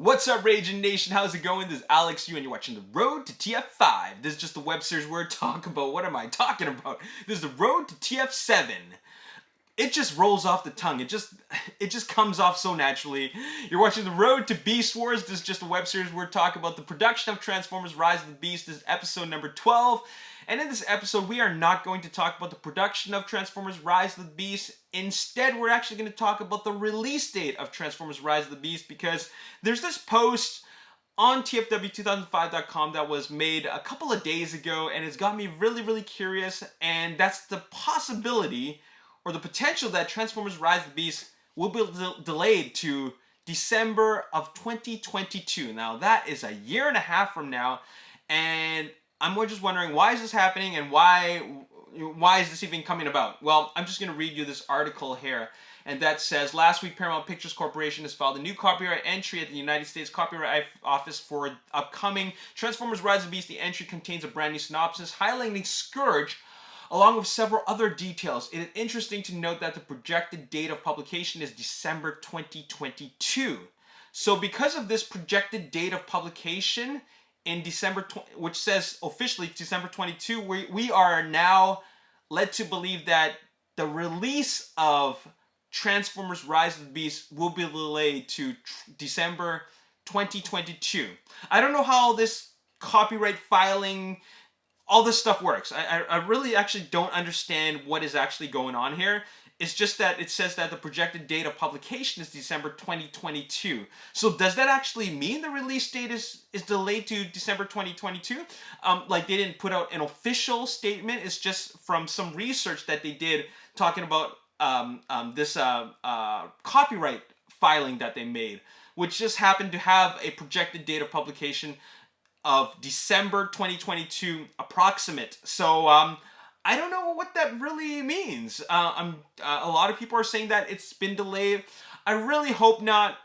What's up, Raging Nation? How's it going? This is Alex Yu, and you're watching The Road to TF5. This is just the web series we're talking about. What am I talking about? This is The Road to TF7. It just rolls off the tongue. It just comes off so naturally. You're watching The Road to Beast Wars. This is just a web series we're talking about the production of Transformers Rise of the Beast. This is episode number 12. And in this episode, we are not going to talk about the production of Transformers Rise of the Beast. Instead, we're actually going to talk about the release date of Transformers Rise of the Beast, because there's this post on TFW2005.com that was made a couple of days ago, and it's got me really curious, and that's the possibility or the potential that Transformers Rise of the Beast will be delayed to December of 2022. Now, that is a year and a half from now, and I'm just wondering, why is this happening, and why is this even coming about? Well, I'm just going to read you this article here, and that says, last week Paramount Pictures Corporation has filed a new copyright entry at the United States Copyright Office for upcoming Transformers Rise of the Beast. The entry contains a brand new synopsis highlighting Scourge, along with several other details. It is interesting to note that the projected date of publication is December 2022. So because of this projected date of publication in December, which says officially December 22, we are now led to believe that the release of Transformers Rise of the Beast will be delayed to December 2022. I don't know how this copyright filing, all this stuff works. I really actually don't understand what is actually going on here. It's just that it says that the projected date of publication is December 2022. So does that actually mean the release date is delayed to December 2022? Like, they didn't put out an official statement. It's just from some research that they did talking about this copyright filing that they made, which just happened to have a projected date of publication of December 2022 approximate. So I don't know what that really means. A lot of people are saying that it's been delayed. I really hope not.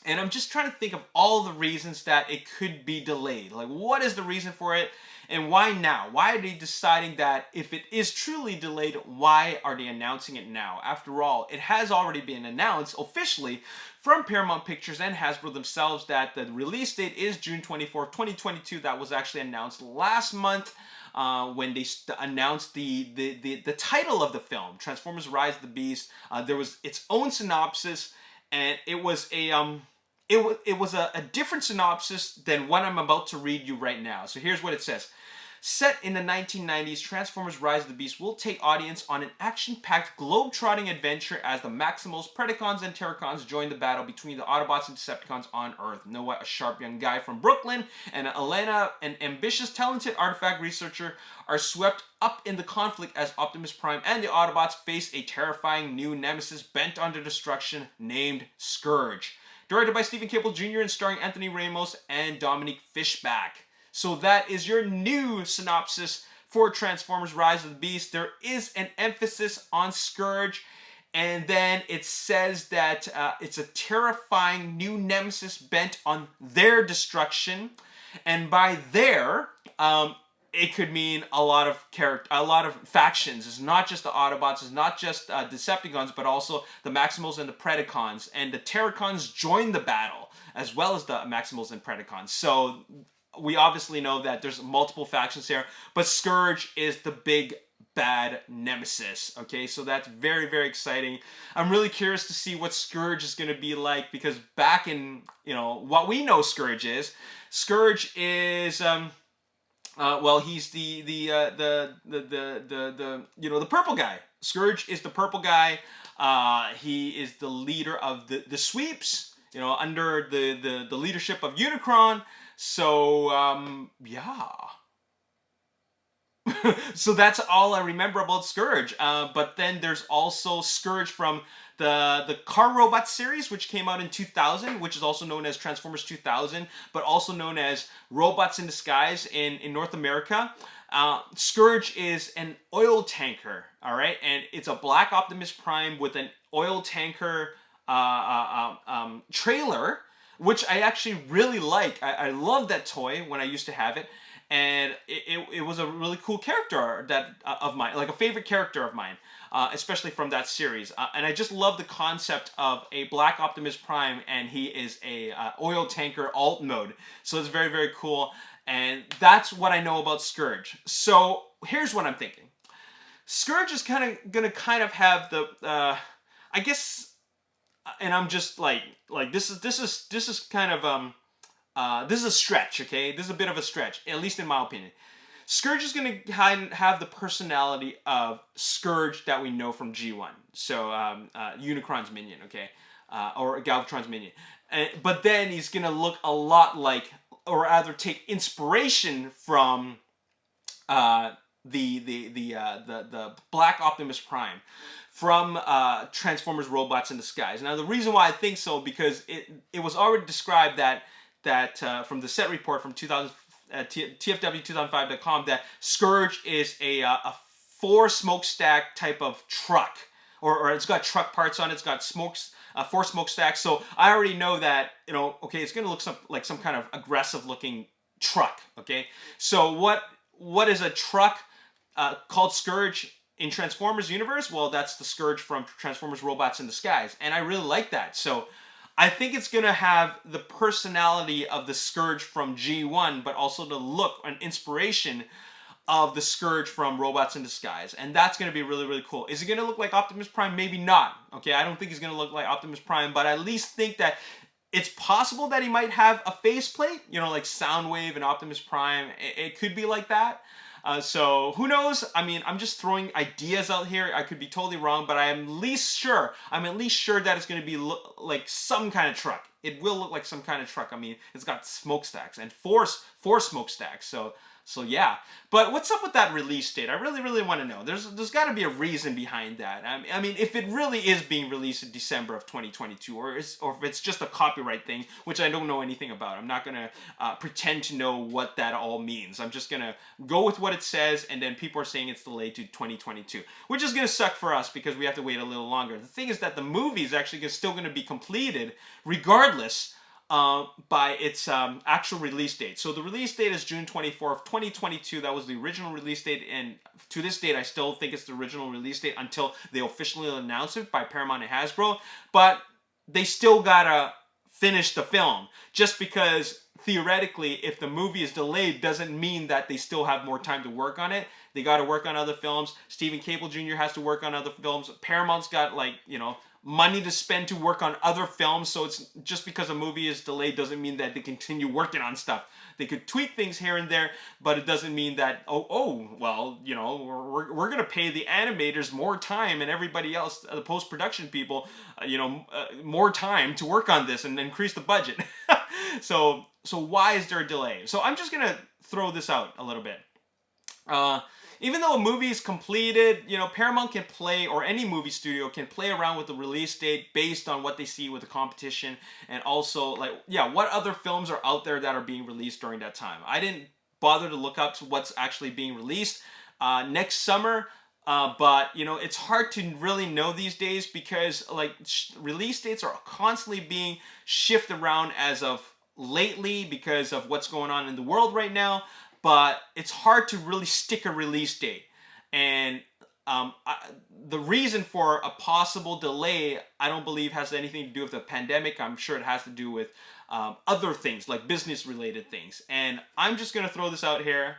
And I'm just trying to think of all the reasons that it could be delayed. Like, what is the reason for it? And why now? Why are they deciding that if it is truly delayed, why are they announcing it now? After all, it has already been announced officially from Paramount Pictures and Hasbro themselves that the release date is June 24th, 2022. That was actually announced last month when they announced the title of the film, Transformers Rise of the Beast. There was its own synopsis, and it was a different synopsis than what I'm about to read you right now. So here's what it says. Set in the 1990s, Transformers Rise of the Beast will take audience on an action-packed, globe-trotting adventure as the Maximals, Predacons, and Terracons join the battle between the Autobots and Decepticons on Earth. Noah, a sharp young guy from Brooklyn, and Elena, an ambitious, talented artifact researcher, are swept up in the conflict as Optimus Prime and the Autobots face a terrifying new nemesis bent on their destruction named Scourge. Directed by Stephen Cable Jr. and starring Anthony Ramos and Dominique Fishback. So that is your new synopsis for Transformers Rise of the Beast. There is an emphasis on Scourge, and then it says that it's a terrifying new nemesis bent on their destruction. And by their, it could mean a lot of factions. It's not just the Autobots, it's not just Decepticons, but also the Maximals and the Predacons. And the Terracons join the battle, as well as the Maximals and Predacons. So we obviously know that there's multiple factions here, but Scourge is the big bad nemesis. Okay, so that's very exciting. I'm really curious to see what Scourge is going to be like, because back in, what we know Scourge is well, he's the purple guy. Scourge is the purple guy. He is the leader of the Sweeps, under the leadership of Unicron. So yeah. So that's all I remember about Scourge. But then there's also Scourge from the Car Robot series, which came out in 2000, which is also known as Transformers 2000, but also known as Robots in Disguise in North America. Scourge is an oil tanker, all right? And it's a black Optimus Prime with an oil tanker trailer, which I actually really like. I love that toy when I used to have it. and it was a really cool character that of mine, like a favorite character of mine, especially from that series. And I just love the concept of a Black Optimus Prime, and he is a oil tanker alt mode. So it's very, very cool, and that's what I know about Scourge. So here's what I'm thinking. Scourge is gonna have the I guess, and I'm just like this is kind of this is a stretch, okay? This is a bit of a stretch, at least in my opinion. Scourge is going to have the personality of Scourge that we know from G1. So, Unicron's minion, okay? Or Galvatron's minion. But then he's going to look a lot like, or rather take inspiration from the Black Optimus Prime from Transformers Robots in Disguise. Now, the reason why I think so, because it was already described that from the set report from TFW2005.com that Scourge is a 4 smokestack type of truck, or it's got truck parts on it. It's got 4 smokestacks. So I already know that, okay, it's gonna look like some kind of aggressive looking truck. Okay, so what is a truck called Scourge in Transformers universe? Well, that's the Scourge from Transformers Robots in Disguise, and I really like that. So I think it's going to have the personality of the Scourge from G1, but also the look and inspiration of the Scourge from Robots in Disguise. And that's going to be really, really cool. Is it going to look like Optimus Prime? Maybe not. Okay, I don't think he's going to look like Optimus Prime, but I at least think that it's possible that he might have a faceplate, like Soundwave and Optimus Prime. It could be like that. So who knows? I mean, I'm just throwing ideas out here. I could be totally wrong, but I'm at least sure that it's going to be like some kind of truck. It will look like some kind of truck. I mean, it's got smokestacks and four smokestacks. So yeah. But what's up with that release date? I really, really want to know. There's got to be a reason behind that. I mean, if it really is being released in December of 2022, or if it's just a copyright thing, which I don't know anything about. I'm not going to pretend to know what that all means. I'm just going to go with what it says, and then people are saying it's delayed to 2022, which is going to suck for us because we have to wait a little longer. The thing is that the movie is actually still going to be completed regardless by its actual release date. So the release date is June 24th, 2022. That was the original release date, and to this date, I still think it's the original release date until they officially announce it by Paramount and Hasbro. But they still gotta finish the film, just because theoretically, if the movie is delayed, doesn't mean that they still have more time to work on it. They got to work on other films. Stephen Cable Jr. has to work on other films. Paramount's got money to spend to work on other films, so it's just because a movie is delayed doesn't mean that they continue working on stuff. They could tweak things here and there, but it doesn't mean that we're gonna pay the animators more time and everybody else, the post-production people, more time to work on this and increase the budget. So why is there a delay? So I'm just gonna throw this out a little bit. Even though a movie is completed, Paramount can play, or any movie studio can play around with the release date based on what they see with the competition, and also, what other films are out there that are being released during that time. I didn't bother to look up what's actually being released next summer, but, it's hard to really know these days because, release dates are constantly being shifted around as of lately because of what's going on in the world right now. But it's hard to really stick a release date. And the reason for a possible delay, I don't believe has anything to do with the pandemic. I'm sure it has to do with other things, like business-related things. And I'm just going to throw this out here.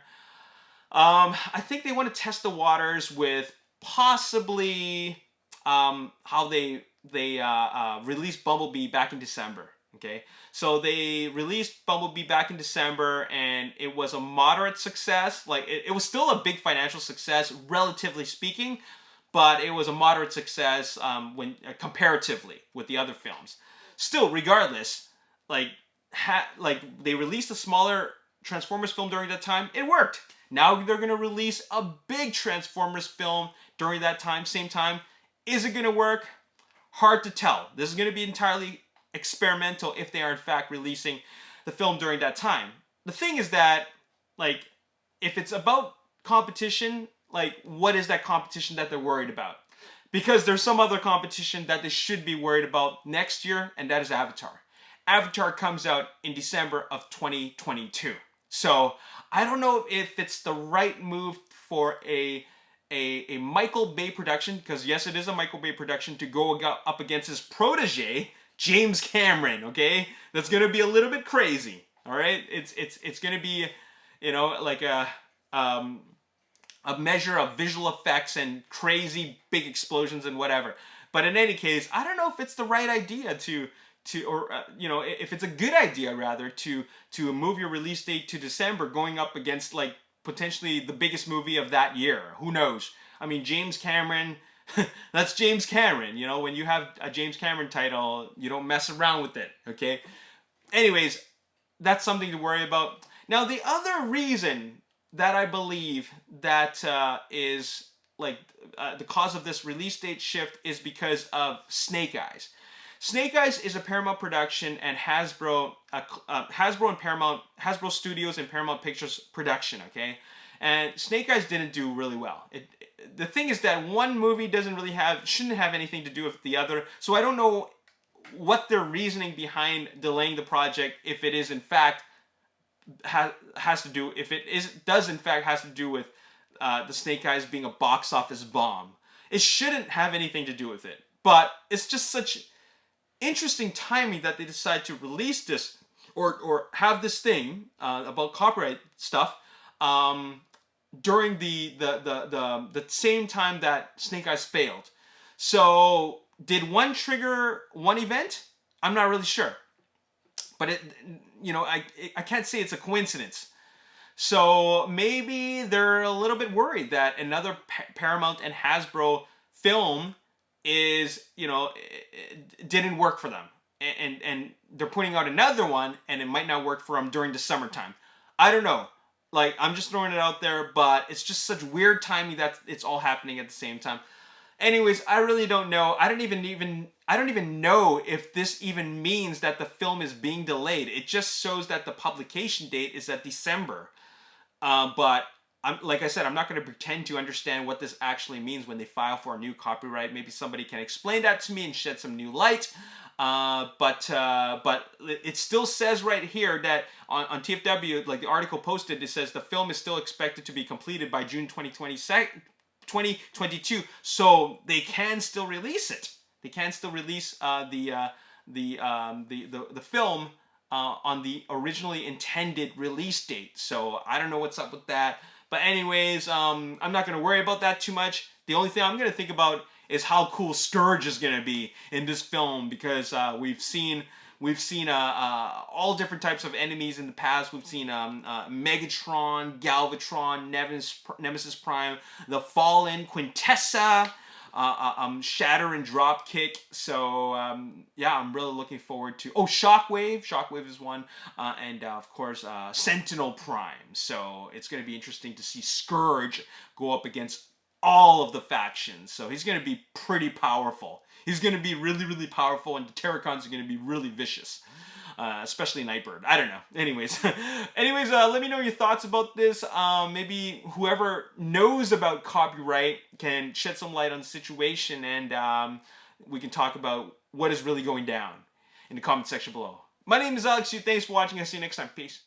I think they want to test the waters with possibly how they released Bumblebee back in December. Okay, so they released Bumblebee back in December, and it was a moderate success. It was still a big financial success, relatively speaking, but it was a moderate success when comparatively with the other films. Still, regardless, they released a smaller Transformers film during that time. It worked. Now they're going to release a big Transformers film during that time, same time. Is it going to work? Hard to tell. This is going to be entirely experimental if they are in fact releasing the film during that time. The thing is that, if it's about competition, what is that competition that they're worried about? Because there's some other competition that they should be worried about next year, and that is Avatar. Avatar comes out in December of 2022. So I don't know if it's the right move for a Michael Bay production, because yes, it is a Michael Bay production, to go up against his protege, James Cameron. Okay, that's gonna be a little bit crazy. All right, it's gonna be, like a measure of visual effects and crazy big explosions and whatever. But in any case, I don't know if it's the right idea if it's a good idea rather to move your release date to December, going up against like potentially the biggest movie of that year. Who knows? I mean, James Cameron. That's James Cameron. When you have a James Cameron title, you don't mess around with it. Okay. Anyways, that's something to worry about. Now, the other reason that I believe that is like the cause of this release date shift is because of Snake Eyes. Snake Eyes is a Paramount production and Hasbro Studios and Paramount Pictures production. Okay, and Snake Eyes didn't do really well. The thing is that one movie shouldn't have anything to do with the other. So I don't know what their reasoning behind delaying the project, if it is in fact has to do with the Snake Eyes being a box office bomb. It shouldn't have anything to do with it, but it's just such interesting timing that they decide to release this or have this thing about copyright stuff during the same time that Snake Eyes failed. So did one trigger one event? I'm not really sure. But I can't say it's a coincidence. So maybe they're a little bit worried that another Paramount and Hasbro film didn't work for them, and they're putting out another one, and it might not work for them during the summertime. I don't know. Like, I'm just throwing it out there, but it's just such weird timing that it's all happening at the same time. Anyways, I really don't know. I don't even know if this even means that the film is being delayed. It just shows that the publication date is at December. But like I said, I'm not going to pretend to understand what this actually means when they file for a new copyright. Maybe somebody can explain that to me and shed some new light. But it still says right here that on TFW, like the article posted, it says the film is still expected to be completed by June 2022, so they can still release it. They can still release the film on the originally intended release date. So I don't know what's up with that. But anyways, I'm not going to worry about that too much. The only thing I'm going to think about is how cool Scourge is going to be in this film, because we've seen all different types of enemies in the past. We've seen Megatron, Galvatron, Nemesis Prime, the Fallen, Quintessa, Shatter and Dropkick. So yeah, I'm really looking forward to. Oh, Shockwave. Shockwave is one, and of course Sentinel Prime. So it's going to be interesting to see Scourge go up against all of the factions. So he's going to be pretty powerful. He's going to be really, really powerful, and the Terracons are going to be really vicious. Especially Nightbird. I don't know. Anyways, let me know your thoughts about this. Maybe whoever knows about copyright can shed some light on the situation, and we can talk about what is really going down in the comment section below. My name is Alex Yu. Thanks for watching. I'll see you next time. Peace.